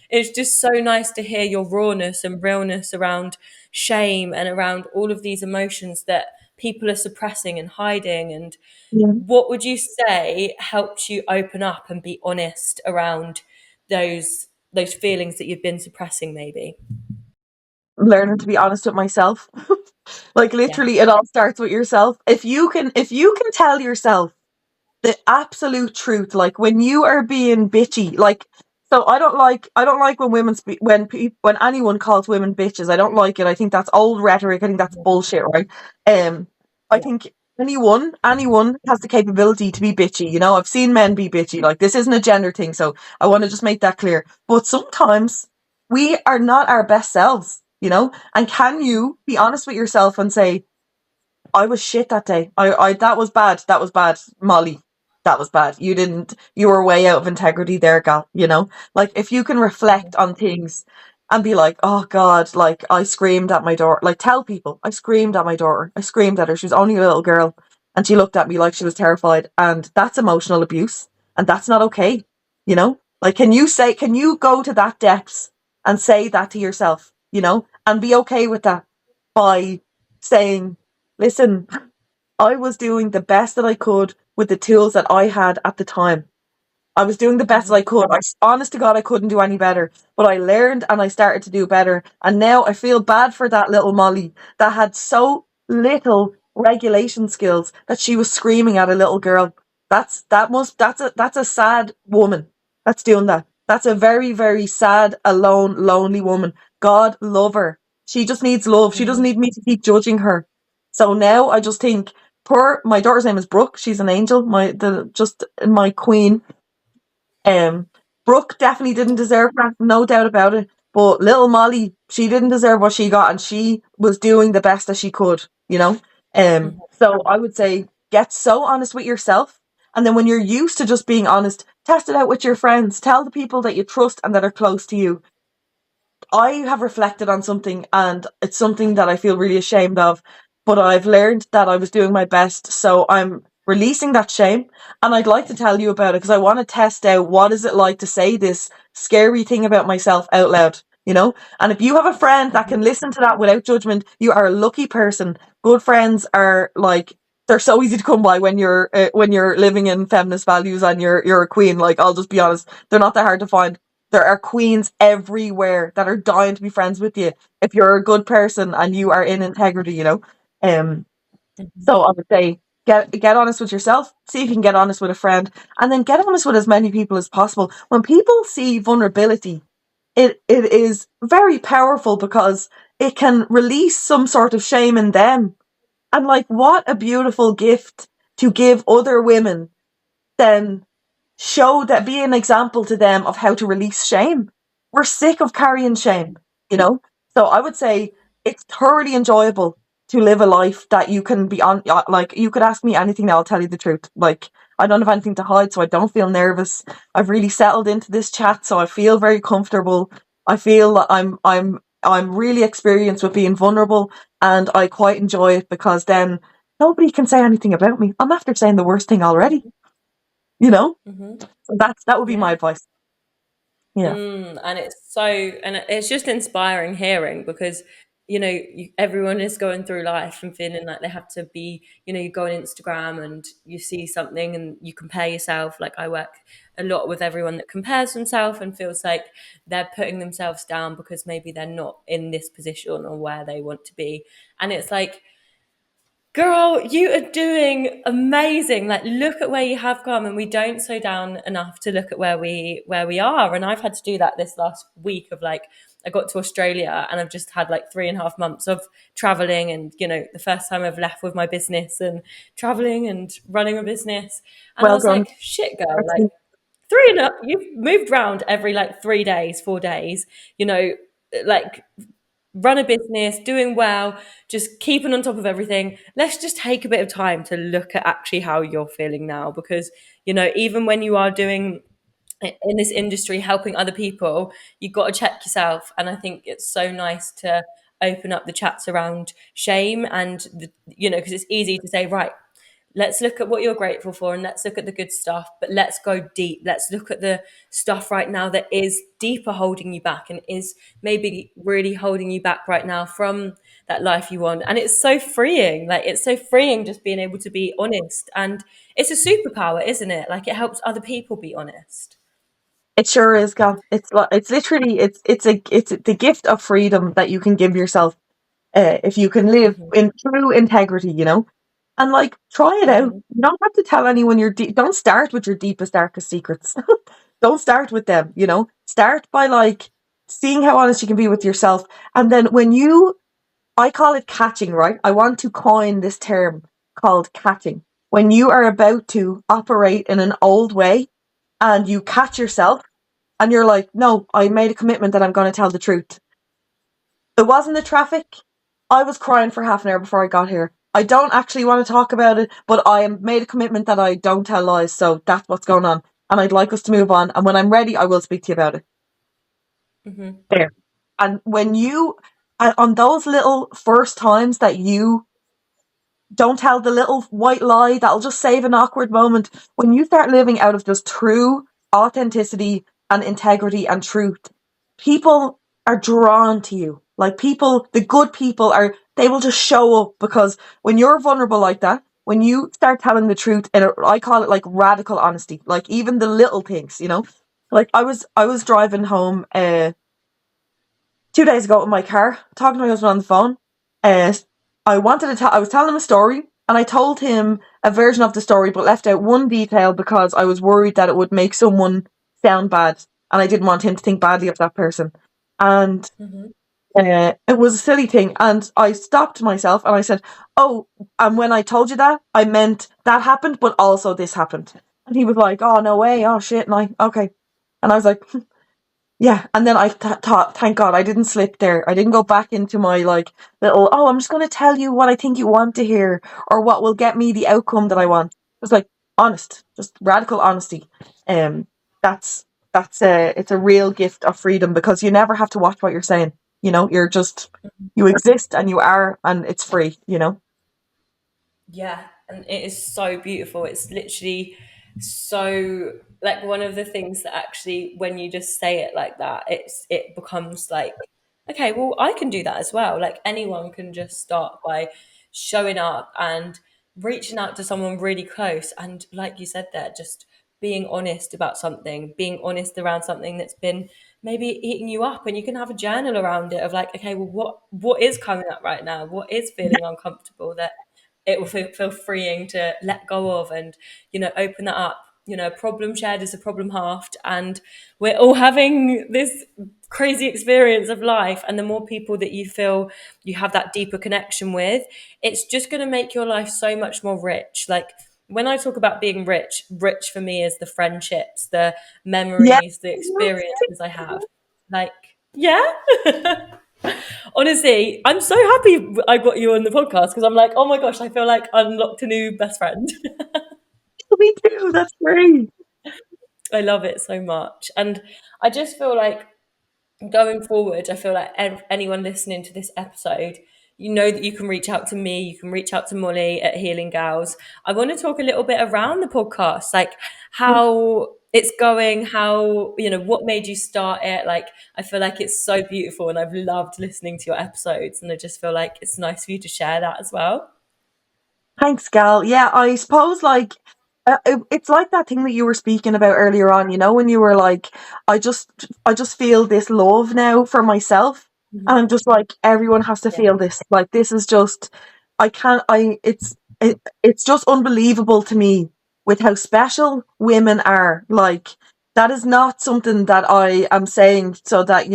it's just so nice to hear your rawness and realness around shame and around all of these emotions that people are suppressing and hiding. And Yeah. what would you say helped you open up and be honest around those feelings that you've been suppressing, maybe? Learning to be honest with myself. Like Yeah. literally it all starts with yourself. If you can tell yourself the absolute truth, like when you are being bitchy, like, so I don't like when women speak, when anyone calls women bitches. I don't like it. I think that's old rhetoric. I think that's bullshit, right? I Yeah. think anyone has the capability to be bitchy. I've seen men be bitchy. Like, this isn't a gender thing, so I want to just make that clear. But sometimes we are not our best selves. And can you be honest with yourself and say, I was shit that day. I that was bad. That was bad, Molly. That was bad. You were way out of integrity there, gal. Like, if you can reflect on things and be like, oh God, like, I screamed at my daughter. Like, tell people, I screamed at my daughter. I screamed at her. She was only a little girl and she looked at me like she was terrified. And that's emotional abuse. And that's not okay. Like, can you go to that depths and say that to yourself, and be okay with that by saying, listen, I was doing the best that I could with the tools that I had at the time. I was doing the best that I Mhm. could. Honest to God, I couldn't do any better. But I learned and I started to do better. And now I feel bad for that little Molly that had so little regulation skills that she was screaming at a little girl. That's a sad woman that's doing that. That's a very, very sad, alone, lonely woman. God love her. She just needs love. She doesn't Mhm. need me to keep judging her. So now I just think, my daughter's name is Brooke. She's an angel. My queen. Um, Brooke definitely didn't deserve that, no doubt about it. But little Molly, she didn't deserve what she got, and she was doing the best that she could, you know. Mhm. So I would say get so honest with yourself, and then when you're used to just being honest, test it out with your friends. Tell the people that you trust and that are close to you. I have reflected on something, and it's something that I feel really ashamed of, but I've learned that I was doing my best, so I'm releasing that shame, and I'd like to tell you about it because I want to test out what is it like to say this scary thing about myself out loud, you know? And if you have a friend that can Mhm. listen to that without judgment, you are a lucky person. Good friends are like they're so easy to come by when you're living in feminist values and you're a queen. Like, I'll just be honest, they're not that hard to find. There are queens everywhere that are dying to be friends with you if you're a good person and you are in integrity, you know. Um, Mhm. so I would say get honest with yourself, see if you can get honest with a friend, and then get honest with as many people as possible. When people see vulnerability, it is very powerful because it can release some sort of shame in them. And like, what a beautiful gift to give other women then show that, be an example to them of how to release shame. We're sick of carrying shame, you know? So I would say it's thoroughly enjoyable to live a life that you can be on, like, you could ask me anything, I'll tell you the truth. Like, I don't have anything to hide, so I don't feel nervous. I've really settled into this chat, so I feel very comfortable. I feel that I'm really experienced with being vulnerable, and I quite enjoy it because then nobody can say anything about me. I'm after saying the worst thing already, Mhm. you know? Mhm. So that would be my Yeah. advice. Yeah. And it's so, and it's just inspiring hearing because, everyone is going through life and feeling like they have to be, you go on Instagram and you see something and you compare yourself. Like, I work a lot with everyone that compares themselves and feels like they're putting themselves down because maybe they're not in this position or where they want to be. And it's like, girl, you are doing amazing. Like, look at where you have come, and we don't slow down enough to look at where we are. And I've had to do that this last week of like, I got to Australia and I've just had like 3.5 months of traveling, and the first time I've left with my business and traveling and running a business. And I Well was done. like, shit, girl, like Excellent. three and up, you've moved around every like 3 days, 4 days, you know, like run a business, doing well, just keeping on top of everything. Let's just take a bit of time to look at actually how you're feeling now. Because, even when you are doing in this industry, helping other people, you've got to check yourself. And I think it's so nice to open up the chats around shame and, because it's easy to say, right, let's look at what you're grateful for and let's look at the good stuff, but let's go deep. Let's look at the stuff right now that is deeper holding you back and is maybe really holding you back right now from that life you want. And it's so freeing. Like, it's so freeing just being able to be honest. And it's a superpower, isn't it? Like, it helps other people be honest. It sure is, Gal. It's literally it's the gift of freedom that you can give yourself if you can live Hmm. in true integrity, you know. And like, try it out. Hmm. You don't have to tell anyone don't start with your deepest, darkest secrets. Don't start with them, you know. Start by like seeing how honest you can be with yourself, and then I call it catching, right? I want to coin this term called catching. When you are about to operate in an old way and you catch yourself and you're like, no, I made a commitment that I'm going to tell the truth. It wasn't the traffic. I was crying for half an hour before I got here. I don't actually want to talk about it, but I made a commitment that I don't tell lies. So that's what's going on. And I'd like us to move on. And when I'm ready, I will speak to you about it. Hmm. There. And on those little first times that you don't tell the little white lie that'll just save an awkward moment. When you start living out of just true authenticity and integrity and truth, people are drawn to you. Like, people, the good people they will just show up because when you're vulnerable like that, when you start telling the truth, and I call it like radical honesty, like even the little things, you know, like I was driving home, 2 days ago in my car, talking to my husband on the phone. Uh, I was telling him a story, and I told him a version of the story, but left out one detail because I was worried that it would make someone sound bad, and I didn't want him to think badly of that person. And Hmm. It was a silly thing, and I stopped myself and I said, "Oh, and when I told you that, I meant that happened, but also this happened." And he was like, "Oh, no way! Oh shit!" And I, okay, and I was like, yeah. And then I thought, thank God I didn't slip there. I didn't go back into my like little, "Oh, I'm just going to tell you what I think you want to hear or what will get me the outcome that I want." It was like honest, just radical honesty. Um, that's it's a real gift of freedom because you never have to watch what you're saying. You know, you're just you exist and you are, and it's free. You know. Yeah, and it is so beautiful. It's literally so like one of the things that actually when you just say it like that, it becomes like, okay, well, I can do that as well. Like anyone can just start by showing up and reaching out to someone really close and like you said there, just being honest about something, being honest around something that's been maybe eating you up, and you can have a journal around it of like, okay, well, what is coming up right now? What is feeling uncomfortable that it will feel freeing to let go of, and open that up. Problem shared is a problem halved, and we're all having this crazy experience of life, and the more people that you feel you have that deeper connection with, it's just going to make your life so much more rich. Like when I talk about being rich for me is the friendships, the Yeah. memories, the experiences I have. Like, yeah. Honestly, I'm so happy I got you on the podcast because I'm like, oh my gosh, I feel like I unlocked a new best friend. Me too. That's great. I love it so much. And I just feel like going forward, I feel like anyone listening to this episode, you know that you can reach out to me, you can reach out to Molly at Healing Gals. I want to talk a little bit around the podcast, like how it's going, how, what made you start it. Like, I feel like it's so beautiful and I've loved listening to your episodes. And I just feel like it's nice for you to share that as well. Thanks, Gal. Yeah, I suppose like it's like that thing that you were speaking about earlier on. You know, when you were like, I just feel this love now for myself, and Mhm. I'm just like, everyone has to Yeah. feel this. Like, this is just, I can't. It's just unbelievable to me with how special women are. Like, that is not something that I am saying so that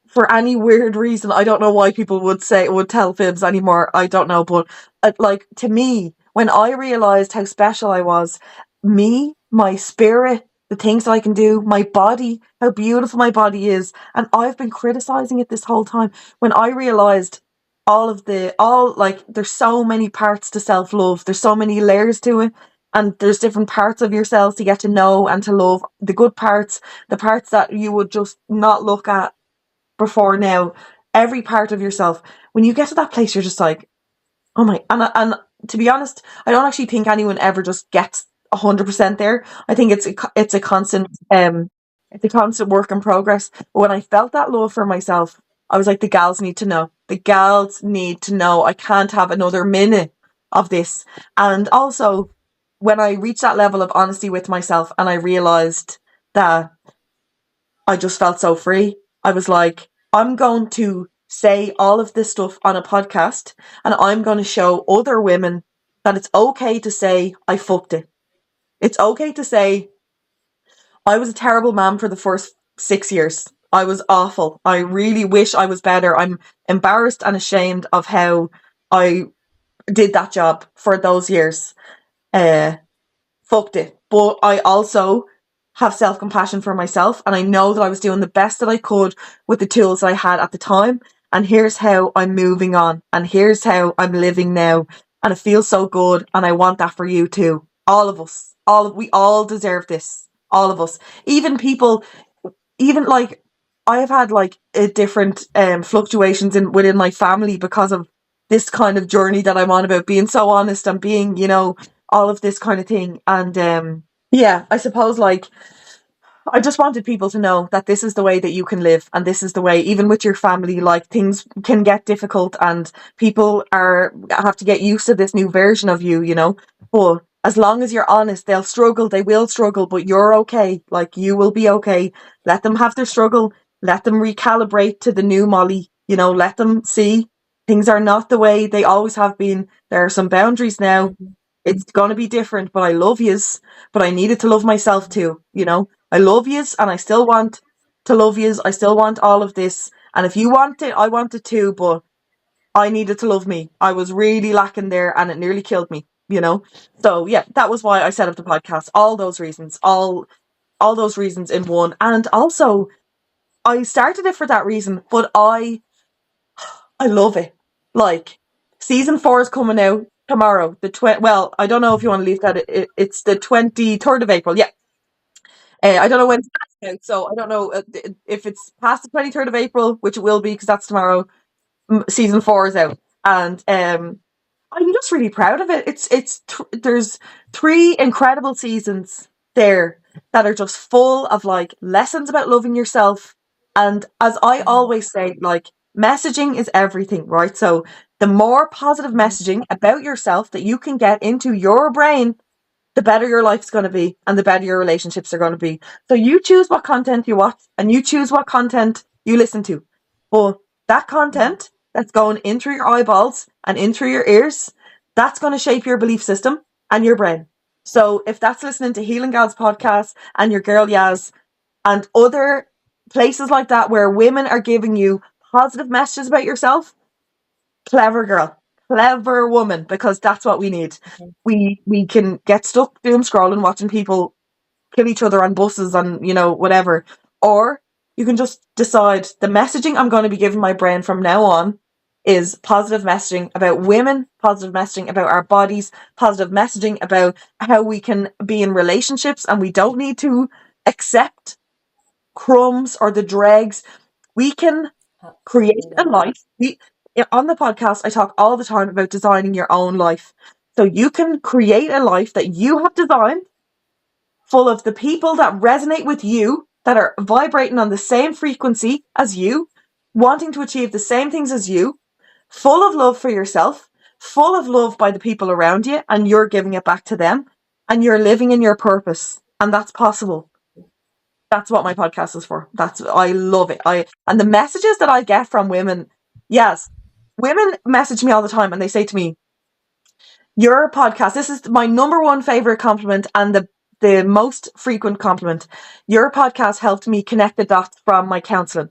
for any weird reason. I don't know why people would tell fibs anymore. I don't know, but like to me, when I realized how special I was, me, my spirit, the things that I can do, my body, how beautiful my body is, and I've been criticizing it this whole time. When I realized all like there's so many parts to self love. There's so many layers to it. And there's different parts of yourselves to get to know and to love. The good parts, the parts that you would just not look at before now, every part of yourself. When you get to that place, you're just like, oh my, and to be honest, I don't actually think anyone ever just gets 100% there. I think it's a constant work in progress. But when I felt that love for myself, I was like, the gals need to know. The gals need to know. I can't have another minute of this. And also, when I reached that level of honesty with myself, and I realized that I just felt so free. I was like, I'm going to say all of this stuff on a podcast, and I'm going to show other women that it's okay to say, I fucked it. It's okay to say, I was a terrible mom for the first 6 years. I was awful. I really wish I was better. I'm embarrassed and ashamed of how I did that job for those years. Uh, Fucked it. But I also have self compassion for myself, and I know that I was doing the best that I could with the tools I had at the time. And here's how I'm moving on, and here's how I'm living now. And it feels so good, and I want that for you too. All of us. We all deserve this. All of us. Even people, even like I have had like different fluctuations in within my family because of this kind of journey that I'm on about being so honest and being, all of this kind of thing. And yeah, I suppose like I just wanted people to know that this is the way that you can live, and this is the way, even with your family, like things can get difficult and people have to get used to this new version of you. But as long as you're honest, they'll struggle, they will struggle, but you're okay. Like you will be okay. Let them have their struggle, let them recalibrate to the new Molly, let them see things are not the way they always have been. There are some boundaries now. Mhm. It's going to be different, but I love yous, but I needed to love myself too. I love yous and I still want to love yous. I still want all of this. And if you want it, I want it too, but I needed to love me. I was really lacking there and it nearly killed me, you know? So yeah, that was why I set up the podcast. All those reasons, all those reasons in one. And also I started it for that reason, but I love it. Like, season 4 is coming out tomorrow. Well, I don't know if you want to leave that. It's the 23rd of April. Yeah. I don't know when it's out, so I don't know if it's past the 23rd of April, which it will be because that's tomorrow. Season 4 is out, and I'm just really proud of it. There's 3 incredible seasons there that are just full of like lessons about loving yourself. And as I Mhm, always say, like, messaging is everything, right? So the more positive mhm, messaging about yourself that you can get into your brain, the better your life's going to be and the better your relationships are going to be. So you choose what content you watch and you choose what content you listen to. But that mhm. content that's going in through your eyeballs and in through your ears, that's going to shape your belief system and your brain. So if that's listening to Healing God's podcast and your girl Yaz and other places like that where women are giving you positive messages about yourself, clever girl, clever woman, because that's what we need. Mhm. We can get stuck doom scrolling, watching people kill each other on buses and whatever, or you can just decide the messaging I'm going to be giving my brain from now on is positive messaging about women, positive messaging about our bodies, positive messaging about how we can be in relationships and we don't need to accept crumbs or the dregs. We can create a Absolutely. life. On the podcast, I talk all the time about designing your own life. So you can create a life that you have designed, full of the people that resonate with you, that are vibrating on the same frequency as you, wanting to achieve the same things as you, full of love for yourself, full of love by the people around you, and you're giving it back to them, and you're living in your purpose. And that's possible. That's what my podcast is for. I love it. And the messages that I get from women, yes, women message me all the time and they say to me, your podcast, this is my number one favorite compliment and the most frequent compliment. Your podcast helped me connect the dots from my counseling.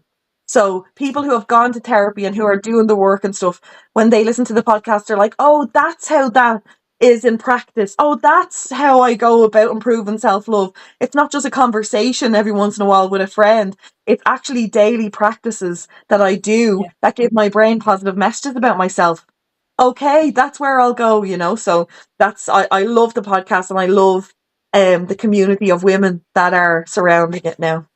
So people who have gone to therapy and who are doing the work and stuff, when they listen to the podcast, they're like, oh, that's how that is in practice. Oh, that's how I go about improving self-love. It's not just a conversation every once in a while with a friend. It's actually daily practices that I do Yeah. that give my brain positive messages about myself. Okay, that's where I'll go. So I love the podcast and I love the community of women that are surrounding it now.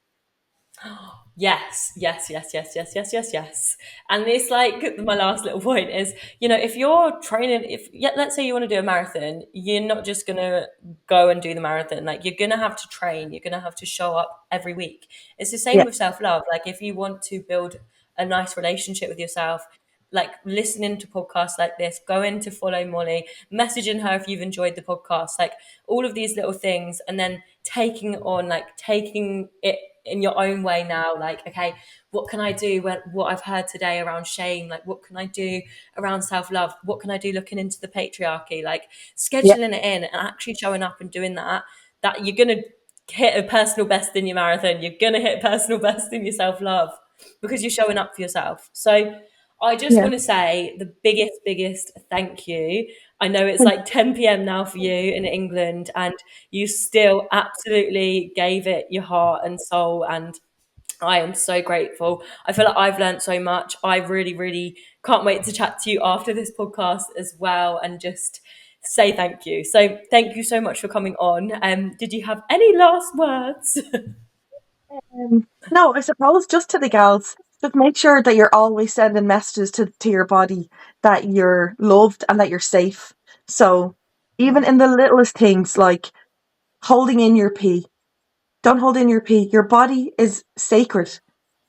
Yes, yes, yes, yes, yes, yes, yes, yes. And it's like my last little point is, if you're training, if yeah, let's say you want to do a marathon, you're not just gonna go and do the marathon. Like you're gonna have to train, you're gonna have to show up every week. It's the same Yeah, with self-love. Like if you want to build a nice relationship with yourself, like listening to podcasts like this, going to follow Molly, messaging her if you've enjoyed the podcast, like all of these little things, and then taking it on, like taking it in your own way now. Like, okay, what can I do when what I've heard today around shame? Like, what can I do around self love? What can I do looking into the patriarchy? Like, yeah, scheduling it in and actually showing up and doing that. That you're gonna hit a personal best in your marathon. You're gonna hit a personal best in your self love because you're showing up for yourself. So I just yeah. want to say the biggest thank you. I know it's like 10 p.m. now for you in England, and you still absolutely gave it your heart and soul. And I am so grateful. I feel like I've learned so much. I really, really can't wait to chat to you after this podcast as well and just say thank you. So, thank you so much for coming on. Did you have any last words? No, I suppose just to the gals, just make sure that you're always sending messages to your body that you're loved and that you're safe. So even in the littlest things like holding in your pee, don't hold in your pee. Your body is sacred.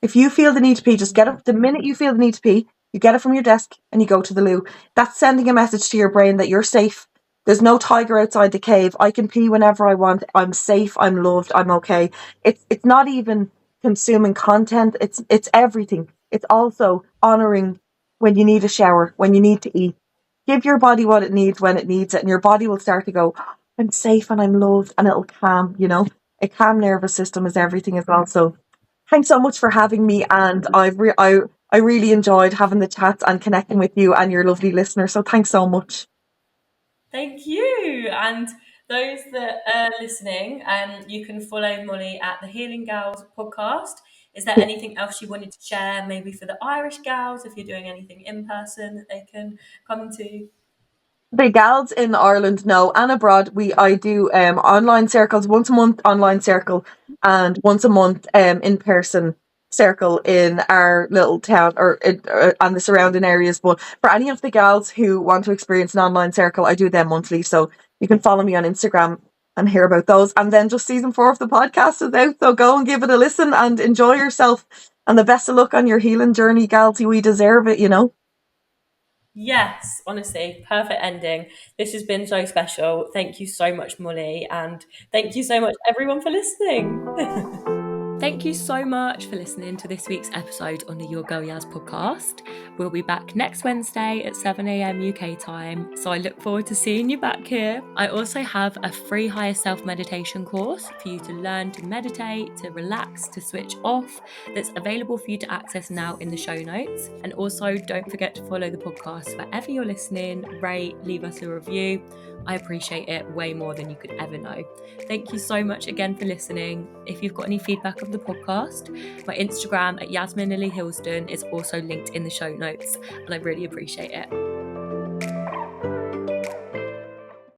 If you feel the need to pee, just get up. The minute you feel the need to pee, you get it from your desk and you go to the loo. That's sending a message to your brain that you're safe. There's no tiger outside the cave. I can pee whenever I want. I'm safe. I'm loved. I'm okay. It's not even consuming content. It's everything. It's also honoring when you need a shower, when you need to eat. Give your body what it needs when it needs it, and your body will start to go, I'm safe and I'm loved, and it'll calm. A calm nervous system is everything as well. So Thanks so much for having me, and I really enjoyed having the chats and connecting with you and your lovely listener. So thanks so much. Thank you. And those that are listening, you can follow Molly at the Healing Gals podcast. Is there Yeah. anything else you wanted to share, maybe for the Irish gals, if you're doing anything in person that they can come to? The gals in Ireland know, and abroad, we I do online circles, once a month online circle, and once a month in person circle in our little town and the surrounding areas. But for any of the gals who want to experience an online circle, I do them monthly. So you can follow me on Instagram and hear about those. And then just season 4 of the podcast is out, so go and give it a listen and enjoy yourself. And the best of luck on your healing journey, gals. We deserve it, you know. Yes, honestly, perfect ending. This has been so special. Thank you so much, Molly. And thank you so much, everyone, for listening. Thank you so much for listening to this week's episode on the Your Girl Yaz podcast. We'll be back next Wednesday at 7 a.m. UK time, so I look forward to seeing you back here. I also have a free higher self meditation course for you to learn to meditate, to relax, to switch off, that's available for you to access now in the show notes. And also, don't forget to follow the podcast wherever you're listening, rate, leave us a review. I appreciate it way more than you could ever know. Thank you so much again for listening. If you've got any feedback of the podcast, my Instagram at Yasmin Lily Hilston is also linked in the show notes, and I really appreciate it.